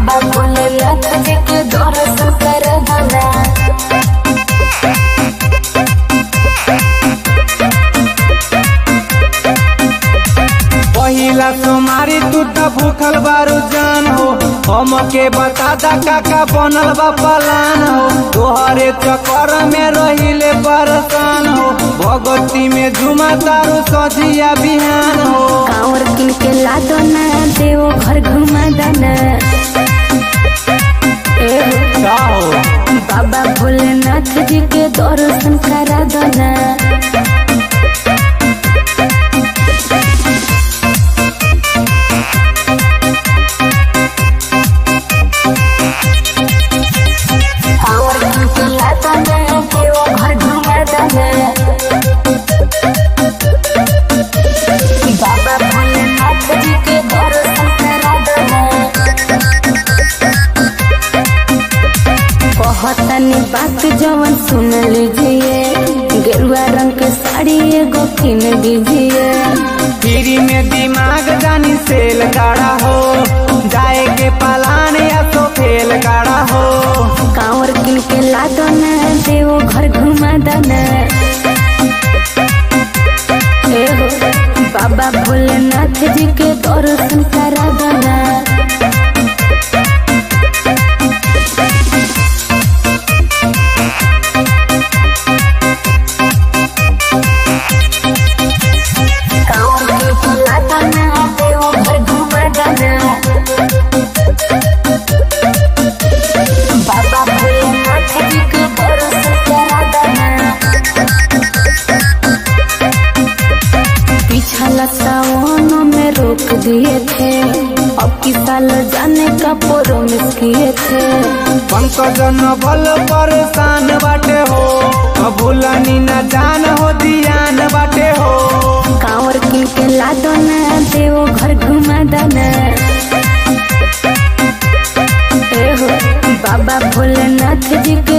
बाबा भोलेनाथ जी के दर्शन कर दना। पहिला सोमारी तू त भूखल बारू जान हो, हमके बता दा काका बनल बा पलान हो। तोहरे चक्कर में रहिले परेशान हो, भगवती में झुमा तारू सजिया बिहान हो। कांवर किन के ला दना, देव घर घुमा दना। बाबा भोलेनाथ जी के दर्शन करा दना। बाबा भोलेनाथ जी के दर्शन करा दना। कहतनी बात जवन सुन लीजिए, गेरुआ रंग के साड़ी एगो किन दीजिए। फ्री में दिमाग जानी सेल काढ़ा हो, जाए के पलान या तो फेल काढ़ा हो। कांवर किन के ला दना, देव घर घुमा दना। बाबा भोलेनाथ जी के दर्शन करा दना। बाबा भोलेनाथ जी के दर्शन करा दना। पिछला सावन में रोक दिए थे, अब की साल जाने का प्रोमिस किए थे। पंकज नवल परेशान बाटे हो, भूलनी न जान हो दियान बाटे हो। कांवर किन के ला दना, देव घर घुमा दना। बाबा भोलेनाथ जी के